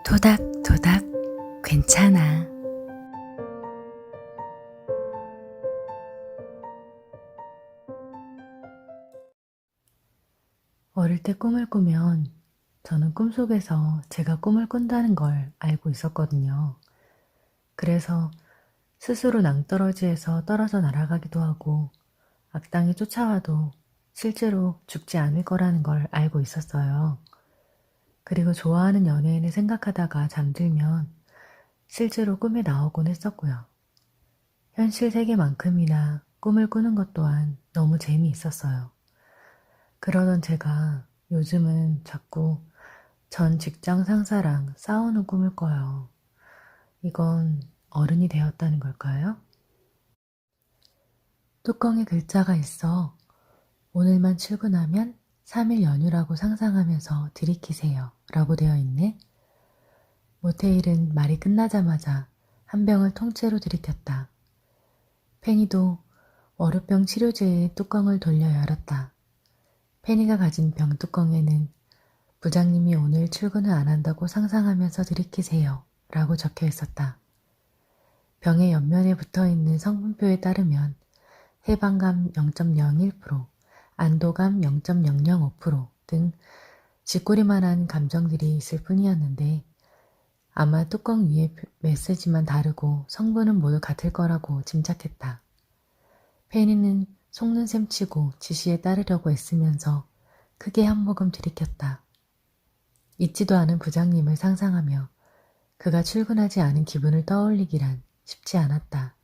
토닥토닥 괜찮아. 어릴 때 꿈을 꾸면 저는 꿈속에서 제가 꿈을 꾼다는 걸 알고 있었거든요. 그래서 스스로 낭떠러지에서 떨어져 날아가기도 하고 악당이 쫓아와도 실제로 죽지 않을 거라는 걸 알고 있었어요. 그리고 좋아하는 연예인을 생각하다가 잠들면 실제로 꿈에 나오곤 했었고요. 현실 세계만큼이나 꿈을 꾸는 것 또한 너무 재미있었어요. 그러던 제가 요즘은 자꾸 전 직장 상사랑 싸우는 꿈을 꿔요. 이건 어른이 되었다는 걸까요? 뚜껑에 글자가 있어. 오늘만 출근하면 3일 연휴라고 상상하면서 들이키세요. 라고 되어 있네. 모테일은 말이 끝나자마자 한 병을 통째로 들이켰다. 페니도 월요병 치료제의 뚜껑을 돌려 열었다. 페니가 가진 병 뚜껑에는 부장님이 오늘 출근을 안 한다고 상상하면서 들이키세요. 라고 적혀 있었다. 병의 옆면에 붙어 있는 성분표에 따르면 해방감 0.01%, 안도감 0.005% 등 쥐꼬리만한 감정들이 있을 뿐이었는데 아마 뚜껑 위에 메시지만 다르고 성분은 모두 같을 거라고 짐작했다. 페니는 속는 셈 치고 지시에 따르려고 애쓰면서 크게 한 모금 들이켰다. 잊지도 않은 부장님을 상상하며 그가 출근하지 않은 기분을 떠올리기란 쉽지 않았다.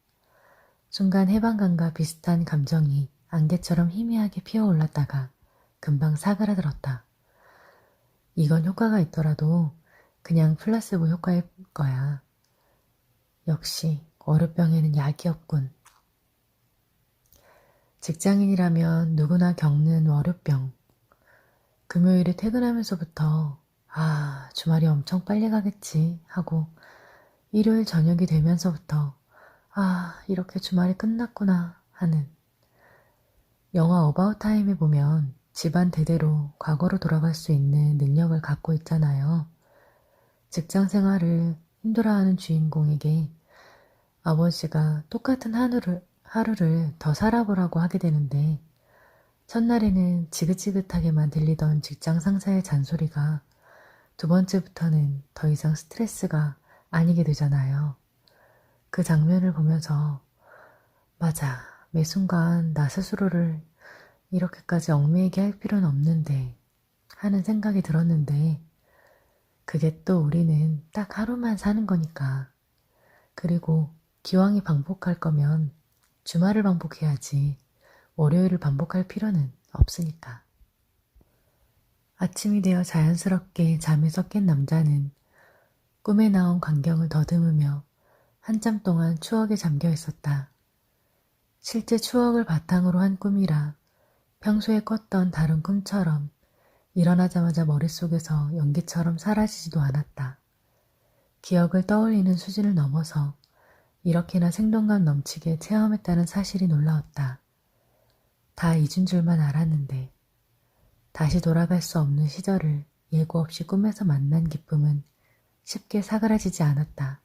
순간 해방감과 비슷한 감정이 안개처럼 희미하게 피어올랐다가 금방 사그라들었다. 이건 효과가 있더라도 그냥 플라시보 효과일 거야. 역시 월요병에는 약이 없군. 직장인이라면 누구나 겪는 월요병. 금요일에 퇴근하면서부터 주말이 엄청 빨리 가겠지 하고 일요일 저녁이 되면서부터 이렇게 주말이 끝났구나 하는. 영화 어바웃 타임에 보면 집안 대대로 과거로 돌아갈 수 있는 능력을 갖고 있잖아요. 직장 생활을 힘들어하는 주인공에게 아버지가 똑같은 하루를 더 살아보라고 하게 되는데 첫날에는 지긋지긋하게만 들리던 직장 상사의 잔소리가 두 번째부터는 더 이상 스트레스가 아니게 되잖아요. 그 장면을 보면서 맞아, 매 순간 나 스스로를 이렇게까지 얽매이게 할 필요는 없는데 하는 생각이 들었는데 그게 또 우리는 딱 하루만 사는 거니까. 그리고 기왕이 반복할 거면 주말을 반복해야지 월요일을 반복할 필요는 없으니까. 아침이 되어 자연스럽게 잠에서 깬 남자는 꿈에 나온 광경을 더듬으며 한참 동안 추억에 잠겨 있었다. 실제 추억을 바탕으로 한 꿈이라 평소에 꿨던 다른 꿈처럼 일어나자마자 머릿속에서 연기처럼 사라지지도 않았다. 기억을 떠올리는 수준을 넘어서 이렇게나 생동감 넘치게 체험했다는 사실이 놀라웠다. 다 잊은 줄만 알았는데 다시 돌아갈 수 없는 시절을 예고 없이 꿈에서 만난 기쁨은 쉽게 사그라지지 않았다.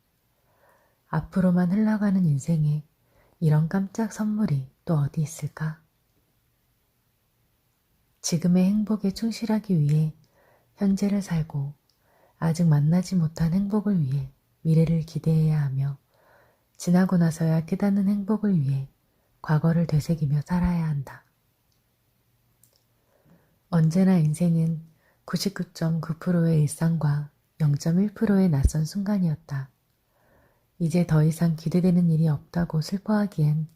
앞으로만 흘러가는 인생에 이런 깜짝 선물이 또 어디 있을까? 지금의 행복에 충실하기 위해 현재를 살고 아직 만나지 못한 행복을 위해 미래를 기대해야 하며 지나고 나서야 깨닫는 행복을 위해 과거를 되새기며 살아야 한다. 언제나 인생은 99.9%의 일상과 0.1%의 낯선 순간이었다. 이제 더 이상 기대되는 일이 없다고 슬퍼하기엔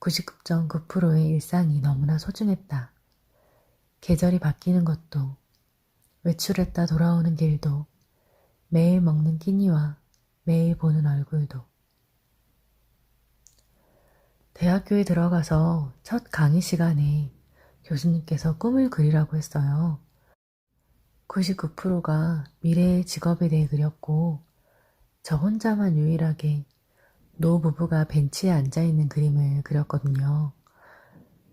99.9%의 일상이 너무나 소중했다. 계절이 바뀌는 것도, 외출했다 돌아오는 길도, 매일 먹는 끼니와 매일 보는 얼굴도. 대학교에 들어가서 첫 강의 시간에 교수님께서 꿈을 그리라고 했어요. 99%가 미래의 직업에 대해 그렸고 저 혼자만 유일하게 노부부가 벤치에 앉아있는 그림을 그렸거든요.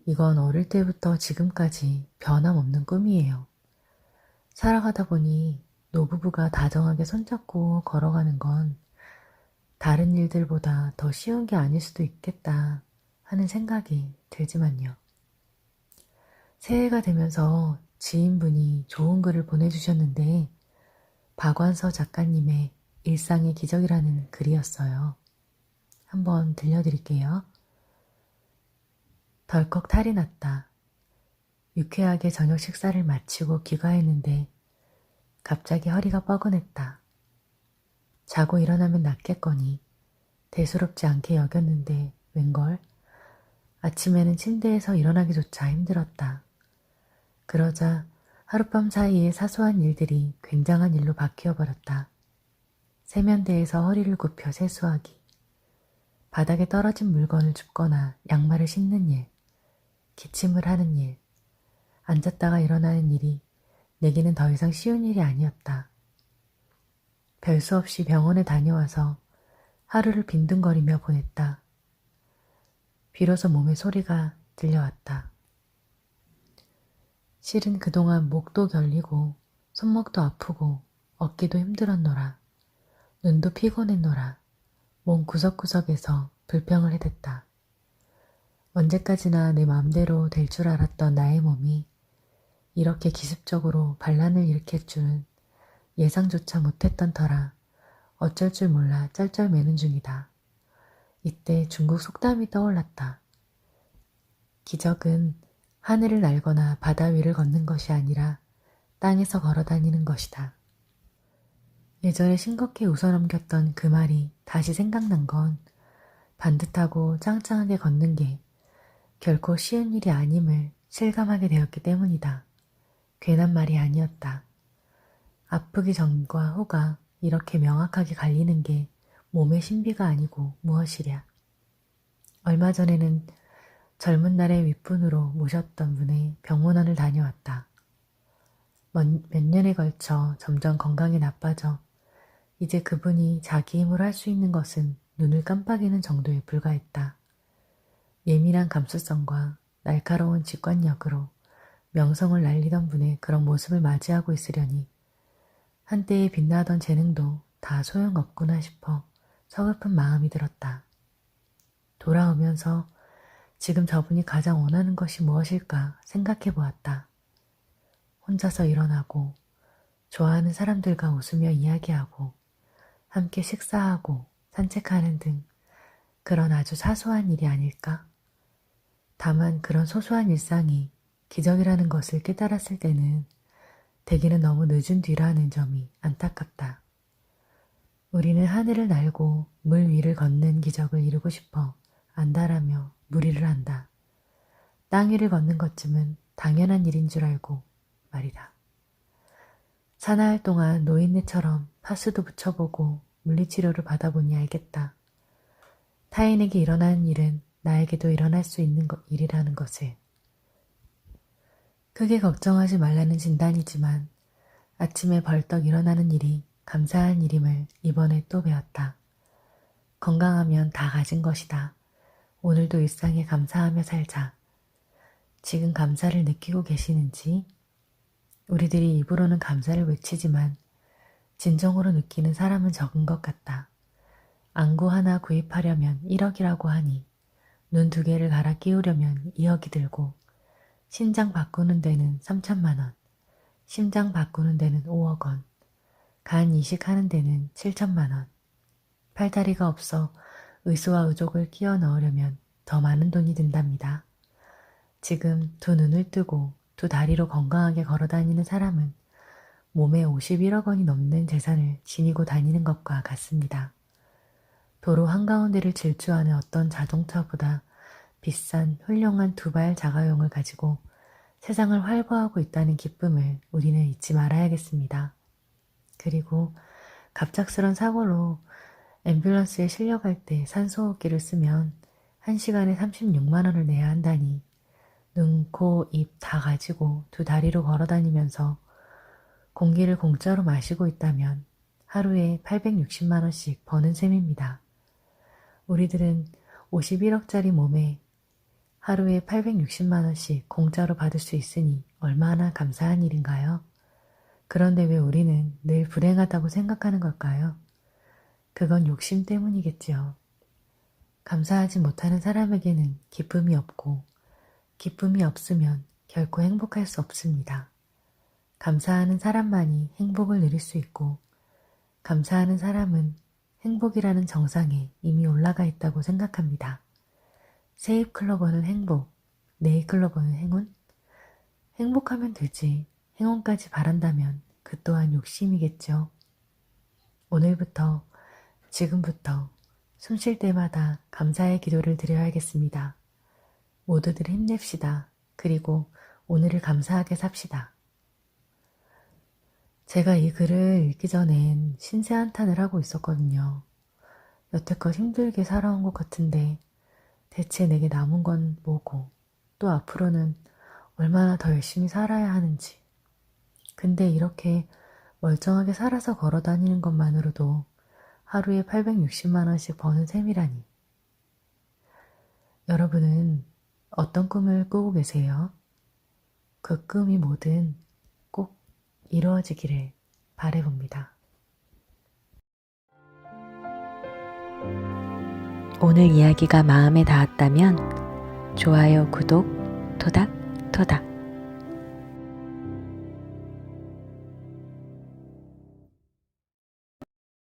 이건 어릴 때부터 지금까지 변함없는 꿈이에요. 살아가다 보니 노부부가 다정하게 손잡고 걸어가는 건 다른 일들보다 더 쉬운 게 아닐 수도 있겠다 하는 생각이 들지만요. 새해가 되면서 지인분이 좋은 글을 보내주셨는데 박완서 작가님의 일상의 기적이라는 글이었어요. 한번 들려드릴게요. 덜컥 탈이 났다. 유쾌하게 저녁 식사를 마치고 귀가했는데 갑자기 허리가 뻐근했다. 자고 일어나면 낫겠거니 대수롭지 않게 여겼는데 웬걸? 아침에는 침대에서 일어나기조차 힘들었다. 그러자 하룻밤 사이에 사소한 일들이 굉장한 일로 바뀌어버렸다. 세면대에서 허리를 굽혀 세수하기, 바닥에 떨어진 물건을 줍거나 양말을 신는 일, 기침을 하는 일, 앉았다가 일어나는 일이 내게는 더 이상 쉬운 일이 아니었다. 별수 없이 병원에 다녀와서 하루를 빈둥거리며 보냈다. 비로소 몸에 소리가 들려왔다. 실은 그동안 목도 결리고 손목도 아프고 어깨도 힘들었노라. 눈도 피곤했노라. 몸 구석구석에서 불평을 해댔다. 언제까지나 내 마음대로 될 줄 알았던 나의 몸이 이렇게 기습적으로 반란을 일으킬 줄은 예상조차 못했던 터라 어쩔 줄 몰라 쩔쩔매는 중이다. 이때 중국 속담이 떠올랐다. 기적은 하늘을 날거나 바다 위를 걷는 것이 아니라 땅에서 걸어 다니는 것이다. 예전에 싱겁게 웃어넘겼던 그 말이 다시 생각난 건 반듯하고 짱짱하게 걷는 게 결코 쉬운 일이 아님을 실감하게 되었기 때문이다. 괜한 말이 아니었다. 아프기 전과 후가 이렇게 명확하게 갈리는 게 몸의 신비가 아니고 무엇이랴. 얼마 전에는 젊은 날의 윗분으로 모셨던 분의 병문안을 다녀왔다. 몇 년에 걸쳐 점점 건강이 나빠져 이제 그분이 자기 힘으로 할 수 있는 것은 눈을 깜빡이는 정도에 불과했다. 예민한 감수성과 날카로운 직관력으로 명성을 날리던 분의 그런 모습을 맞이하고 있으려니 한때에 빛나던 재능도 다 소용없구나 싶어 서글픈 마음이 들었다. 돌아오면서 지금 저분이 가장 원하는 것이 무엇일까 생각해 보았다. 혼자서 일어나고 좋아하는 사람들과 웃으며 이야기하고 함께 식사하고 산책하는 등 그런 아주 사소한 일이 아닐까? 다만 그런 소소한 일상이 기적이라는 것을 깨달았을 때는 대개는 너무 늦은 뒤라는 점이 안타깝다. 우리는 하늘을 날고 물 위를 걷는 기적을 이루고 싶어 안다라며 무리를 한다. 땅 위를 걷는 것쯤은 당연한 일인 줄 알고 말이다. 사나흘 동안 노인네처럼 파스도 붙여보고 물리치료를 받아보니 알겠다. 타인에게 일어나는 일은 나에게도 일어날 수 있는 일이라는 것을. 크게 걱정하지 말라는 진단이지만 아침에 벌떡 일어나는 일이 감사한 일임을 이번에 또 배웠다. 건강하면 다 가진 것이다. 오늘도 일상에 감사하며 살자. 지금 감사를 느끼고 계시는지? 우리들이 입으로는 감사를 외치지만 진정으로 느끼는 사람은 적은 것 같다. 안구 하나 구입하려면 1억이라고 하니 눈 2개를 갈아 끼우려면 2억이 들고 신장 바꾸는 데는 3천만 원, 심장 바꾸는 데는 5억 원, 간 이식하는 데는 7천만 원, 팔다리가 없어 의수와 의족을 끼워 넣으려면 더 많은 돈이 든답니다. 지금 2눈을 뜨고 2다리로 건강하게 걸어 다니는 사람은 몸에 51억 원이 넘는 재산을 지니고 다니는 것과 같습니다. 도로 한가운데를 질주하는 어떤 자동차보다 비싼 훌륭한 2발 자가용을 가지고 세상을 활보하고 있다는 기쁨을 우리는 잊지 말아야겠습니다. 그리고 갑작스런 사고로 앰뷸런스에 실려갈 때 산소호흡기를 쓰면 1시간에 36만 원을 내야 한다니 눈, 코, 입 다 가지고 2다리로 걸어 다니면서 공기를 공짜로 마시고 있다면 하루에 860만 원씩 버는 셈입니다. 우리들은 51억짜리 몸에 하루에 860만 원씩 공짜로 받을 수 있으니 얼마나 감사한 일인가요? 그런데 왜 우리는 늘 불행하다고 생각하는 걸까요? 그건 욕심 때문이겠지요. 감사하지 못하는 사람에게는 기쁨이 없고, 기쁨이 없으면 결코 행복할 수 없습니다. 감사하는 사람만이 행복을 누릴 수 있고, 감사하는 사람은 행복이라는 정상에 이미 올라가 있다고 생각합니다. 세입클로버는 행복, 네잎클로버는 행운? 행복하면 되지. 행운까지 바란다면 그 또한 욕심이겠죠. 오늘부터, 지금부터 숨 쉴 때마다 감사의 기도를 드려야겠습니다. 모두들 힘냅시다. 그리고 오늘을 감사하게 삽시다. 제가 이 글을 읽기 전엔 신세 한탄을 하고 있었거든요. 여태껏 힘들게 살아온 것 같은데 대체 내게 남은 건 뭐고 또 앞으로는 얼마나 더 열심히 살아야 하는지. 근데 이렇게 멀쩡하게 살아서 걸어 다니는 것만으로도 하루에 860만 원씩 버는 셈이라니. 여러분은 어떤 꿈을 꾸고 계세요? 그 꿈이 뭐든 꼭 이루어지기를 바라봅니다. 오늘 이야기가 마음에 닿았다면 좋아요, 구독, 토닥토닥